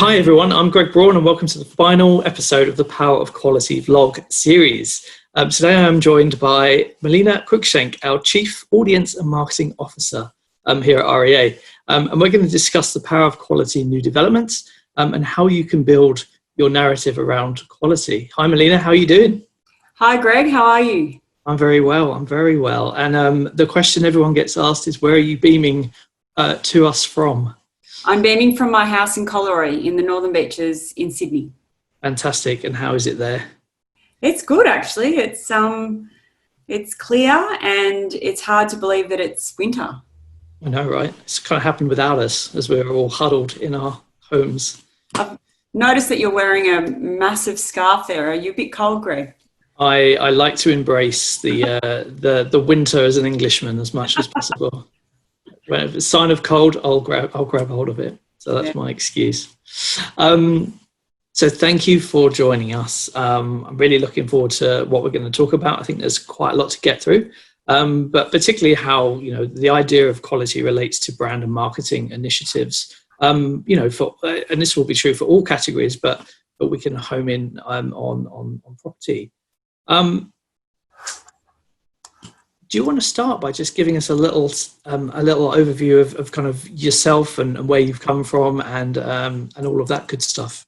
Hi everyone, I'm Greg Braun and welcome to the final episode of the Power of Quality vlog series. Today I'm joined by Melina Cruikshank, our Chief Audience and Marketing Officer here at REA. And we're going to discuss the power of quality in new developments and how you can build your narrative around quality. Hi Melina, how are you doing? Hi Greg, how are you? I'm very well. And the question everyone gets asked is, where are you beaming to us from? I'm beaming from my house in Collaroy in the Northern Beaches in Sydney. Fantastic. And how is it there? It's good actually. It's clear and it's hard to believe that it's winter. I know, right? It's kind of happened without us as we're all huddled in our homes. I've noticed that you're wearing a massive scarf there. Are you a bit cold, Greg? I like to embrace the winter as an Englishman as much as possible. When it's a sign of cold, I'll grab hold of it. So that's my excuse. So thank you for joining us. I'm really looking forward to what we're going to talk about. I think there's quite a lot to get through, but particularly how the idea of quality relates to brand and marketing initiatives. And this will be true for all categories, but we can home in on property. Do you want to start by just giving us a little overview of kind of yourself and where you've come from and all of that good stuff?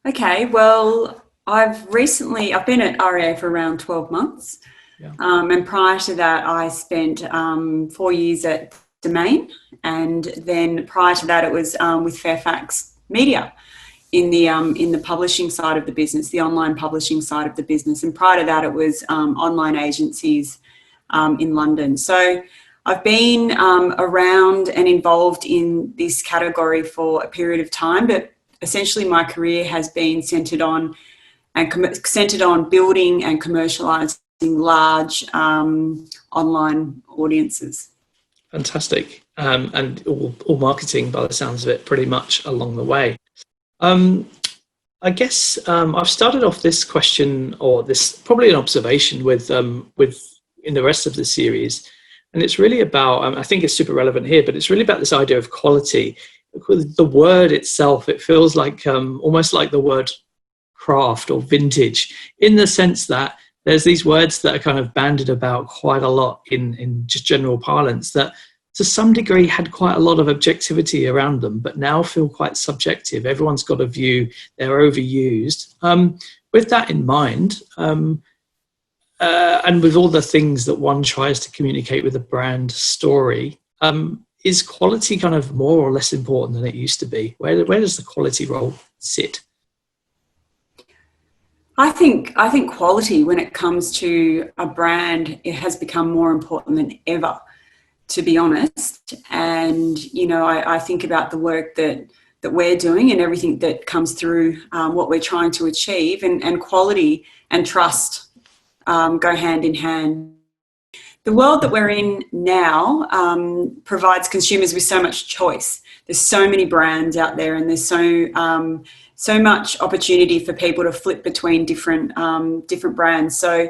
Okay, well, I've been at REA for around 12 months. Yeah. And prior to that, I spent 4 years at Domain. And then prior to that, it was with Fairfax Media in the publishing side of the business, the online publishing side of the business. And prior to that, it was online agencies in London. So I've been around and involved in this category for a period of time, but essentially my career has been centred on building and commercialising large online audiences. Fantastic. And all marketing, by the sounds of it, pretty much along the way. I guess I've started off this question, or this probably an observation with in the rest of the series, and it's really about, I think it's super relevant here, but it's really about this idea of quality. The word itself, it feels like almost like the word craft or vintage, in the sense that there's these words that are kind of bandied about quite a lot in just general parlance that to some degree had quite a lot of objectivity around them, but now feel quite subjective. Everyone's got a view, they're overused. With that in mind, and with all the things that one tries to communicate with a brand story, is quality kind of more or less important than it used to be? Where does the quality role sit? I think quality, when it comes to a brand, it has become more important than ever, to be honest. And I think about the work that we're doing and everything that comes through what we're trying to achieve, and quality and trust go hand in hand. The world that we're in now provides consumers with so much choice. There's so many brands out there, and there's so much opportunity for people to flip between different brands. So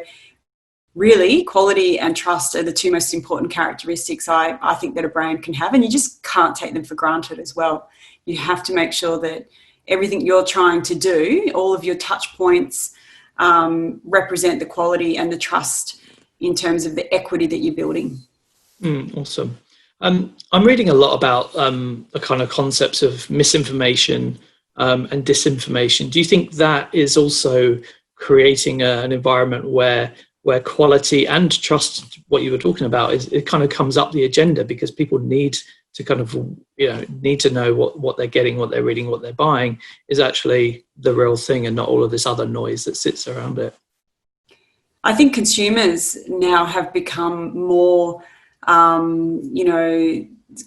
really, quality and trust are the two most important characteristics I think that a brand can have, and you just can't take them for granted as well. You have to make sure that everything you're trying to do, all of your touch points, represent the quality and the trust in terms of the equity that you're building. Awesome. I'm reading a lot about the kind of concepts of misinformation and disinformation. Do you think that is also creating an environment where quality and trust, what you were talking about, it kind of comes up the agenda because people need to kind of need to know what they're getting, what they're reading, what they're buying is actually the real thing and not all of this other noise that sits around it? I think consumers now have become more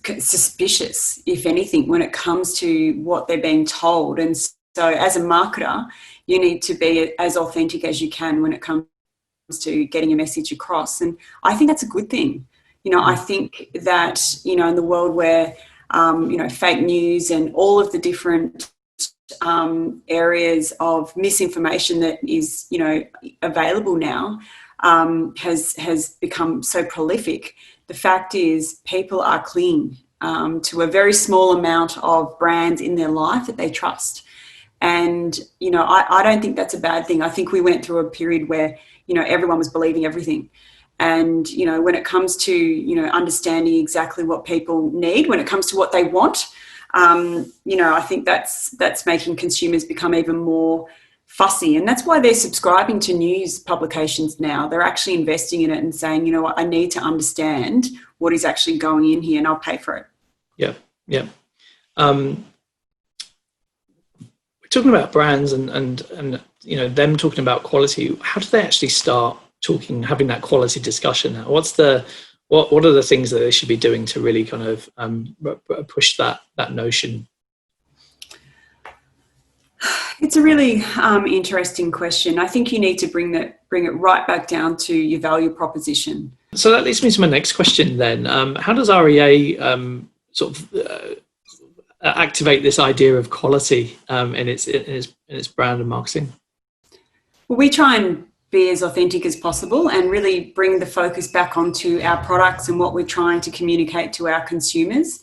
suspicious, if anything, when it comes to what they're being told. And so as a marketer, you need to be as authentic as you can when it comes to getting a message across. And I think that's a good thing. I think that, in the world where, fake news and all of the different areas of misinformation that is, available now has become so prolific. The fact is people are clinging to a very small amount of brands in their life that they trust. And, I don't think that's a bad thing. I think we went through a period where, everyone was believing everything. And, when it comes to, understanding exactly what people need, when it comes to what they want, I think that's making consumers become even more fussy. And that's why they're subscribing to news publications now. They're actually investing in it and saying, I need to understand what is actually going in here and I'll pay for it. Yeah, yeah. We're talking about brands and them talking about quality. How do they actually start having that quality discussion? What are the things that they should be doing to really kind of push that notion? It's a really interesting question. I think you need to bring it right back down to your value proposition. So that leads me to my next question then. How does REA activate this idea of quality in its brand and marketing? Well, we try and be as authentic as possible and really bring the focus back onto our products and what we're trying to communicate to our consumers.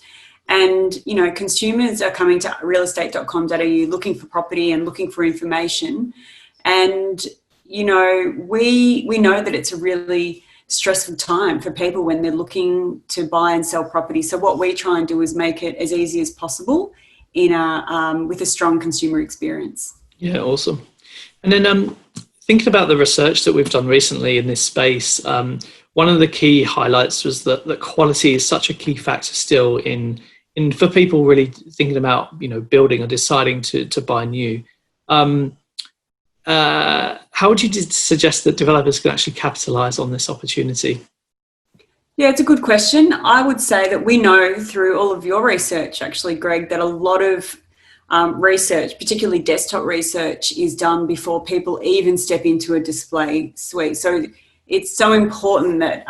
And, consumers are coming to realestate.com.au looking for property and looking for information. And, we know that it's a really stressful time for people when they're looking to buy and sell property. So what we try and do is make it as easy as possible with a strong consumer experience. Yeah, awesome. And then thinking about the research that we've done recently in this space, one of the key highlights was that quality is such a key factor still in for people really thinking about building or deciding to buy new. How would you suggest that developers can actually capitalize on this opportunity? Yeah, it's a good question. I would say that we know through all of your research, actually, Greg, that a lot of research, particularly desktop research, is done before people even step into a display suite. So it's so important that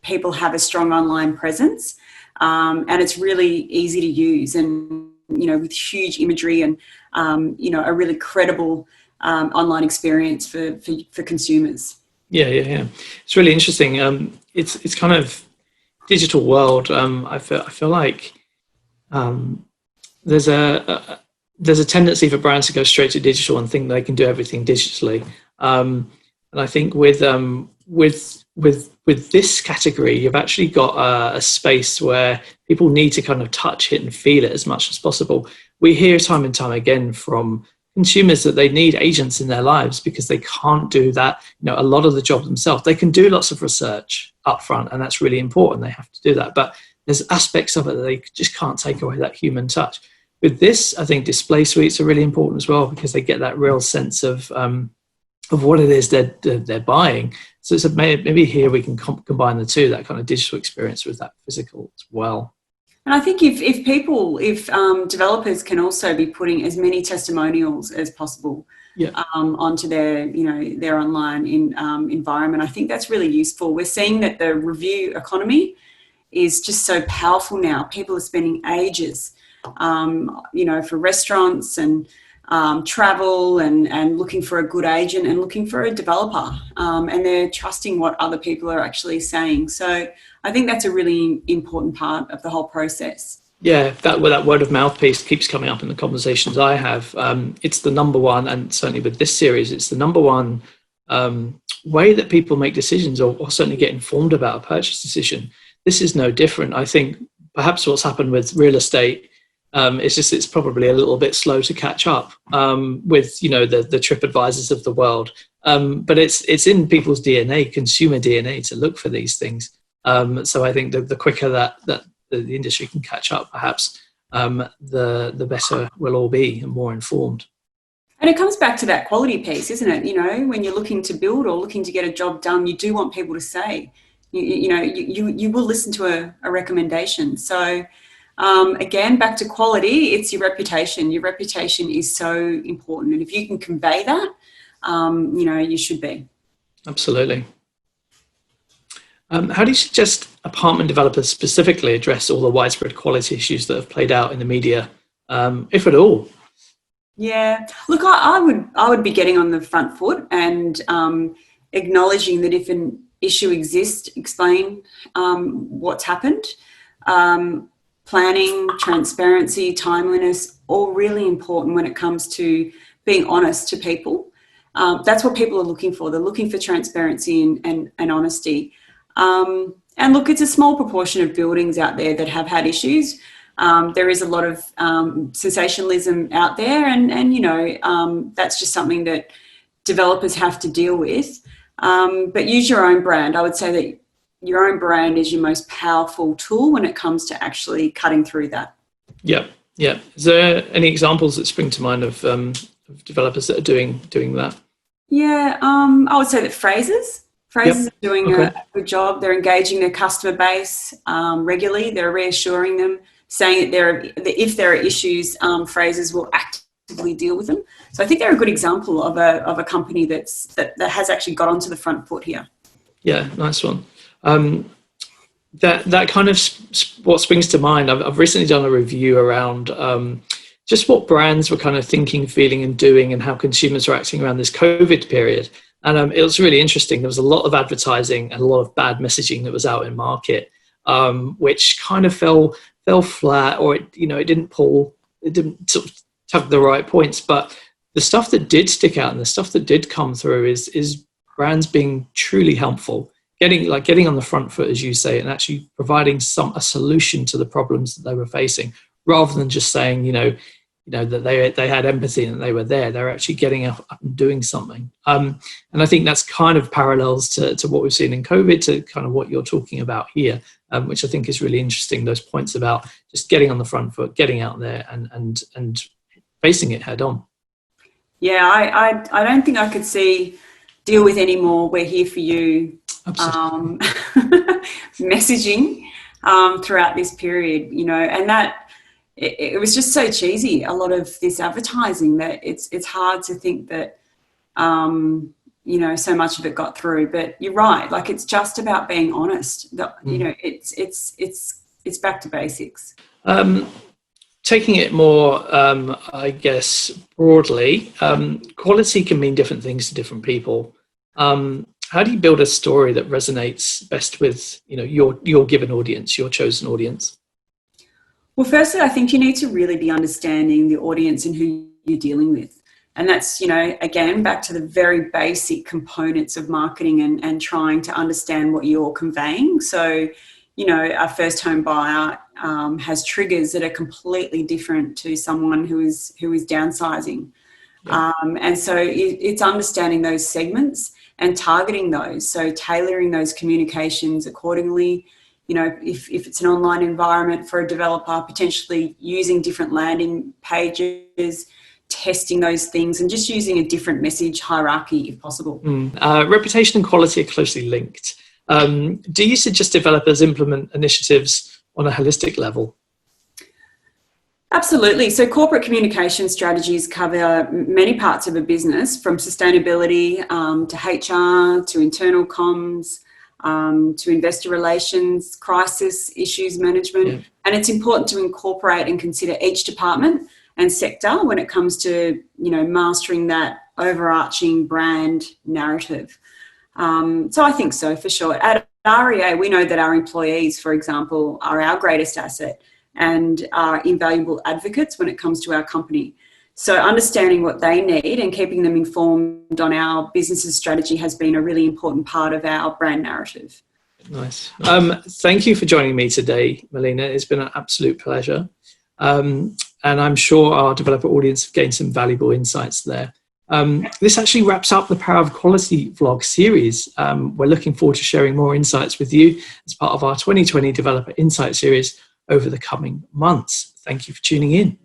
people have a strong online presence, and it's really easy to use, and with huge imagery and a really credible online experience for consumers. Yeah. It's really interesting. It's kind of digital world. I feel like there's a tendency for brands to go straight to digital and think they can do everything digitally. And I think with this category, you've actually got a space where people need to kind of touch it and feel it as much as possible. We hear time and time again from consumers that they need agents in their lives because they can't do that, a lot of the job themselves. They can do lots of research up front, and that's really important. They have to do that. But there's aspects of it that they just can't take away that human touch. With this, I think display suites are really important as well because they get that real sense of what it is they're buying. So maybe here we can combine the two, that kind of digital experience with that physical as well. And I think if developers can also be putting as many testimonials as possible onto their online environment, I think that's really useful. We're seeing that the review economy is just so powerful now. People are spending ages, for restaurants and travel and looking for a good agent and looking for a developer, and they're trusting what other people are actually saying. So I think that's a really important part of the whole process. Yeah, that word of mouth piece keeps coming up in the conversations I have. It's the number one, and certainly with this series, it's the number one way that people make decisions or certainly get informed about a purchase decision. This is no different. I think perhaps what's happened with real estate it's probably a little bit slow to catch up with the TripAdvisors of the world, but it's in people's DNA, consumer DNA, to look for these things. So I think the quicker that the industry can catch up, perhaps the better we'll all be and more informed. And it comes back to that quality piece, isn't it? When you're looking to build or looking to get a job done, you do want people to say, you will listen to a recommendation. So. Again, back to quality, it's your reputation. Your reputation is so important. And if you can convey that, you should be. Absolutely. How do you suggest apartment developers specifically address all the widespread quality issues that have played out in the media, if at all? Yeah, look, I would be getting on the front foot and acknowledging that if an issue exists, explain what's happened. planning, transparency, timeliness, all really important when it comes to being honest to people. That's what people are looking for. They're looking for transparency and honesty. And look, it's a small proportion of buildings out there that have had issues. There is a lot of sensationalism out there, and that's just something that developers have to deal with. But use your own brand. I would say that your own brand is your most powerful tool when it comes to actually cutting through that. Yeah. Is there any examples that spring to mind of developers that are doing that? Yeah, I would say that Frasers are doing a good job. They're engaging their customer base regularly. They're reassuring them, saying that if there are issues, Frasers will actively deal with them. So I think they're a good example of a company that has actually got onto the front foot here. Yeah, nice one. That kind of what springs to mind. I've recently done a review around just what brands were kind of thinking, feeling, and doing, and how consumers were acting around this COVID period. And it was really interesting. There was a lot of advertising and a lot of bad messaging that was out in market, which kind of fell flat, or it didn't sort of tug the right points. But the stuff that did stick out and the stuff that did come through is brands being truly helpful, getting on the front foot, as you say, and actually providing a solution to the problems that they were facing, rather than just saying, that they had empathy and that they were there. They're actually getting up and doing something. And I think that's kind of parallels to what we've seen in COVID, to kind of what you're talking about here, which I think is really interesting. Those points about just getting on the front foot, getting out there and facing it head on. Yeah, I don't think I could deal with any more "we're here for you" messaging throughout this period, and that it was just so cheesy, a lot of this advertising, that it's hard to think that so much of it got through. But you're right, like, it's just about being honest. It's back to basics. Taking it more, I guess, broadly, quality can mean different things to different people. How do you build a story that resonates best with your given audience, your chosen audience? Well, firstly, I think you need to really be understanding the audience and who you're dealing with. And that's, again, back to the very basic components of marketing and trying to understand what you're conveying. So, a first home buyer has triggers that are completely different to someone who is downsizing. Yeah. And so it's understanding those segments and targeting those. So tailoring those communications accordingly. If it's an online environment for a developer, potentially using different landing pages, testing those things, and just using a different message hierarchy if possible. Reputation and quality are closely linked. Do you suggest developers implement initiatives on a holistic level? Absolutely. So corporate communication strategies cover many parts of a business, from sustainability to HR, to internal comms, to investor relations, crisis issues management. Yeah. And it's important to incorporate and consider each department and sector when it comes to, mastering that overarching brand narrative. So I think so, for sure. At REA, we know that our employees, for example, are our greatest asset and are invaluable advocates when it comes to our company. So understanding what they need and keeping them informed on our business's strategy has been a really important part of our brand narrative. Nice. Thank you for joining me today, Melina. It's been an absolute pleasure. And I'm sure our developer audience have gained some valuable insights there. This actually wraps up the Power of Quality vlog series. We're looking forward to sharing more insights with you as part of our 2020 Developer Insight series over the coming months. Thank you for tuning in.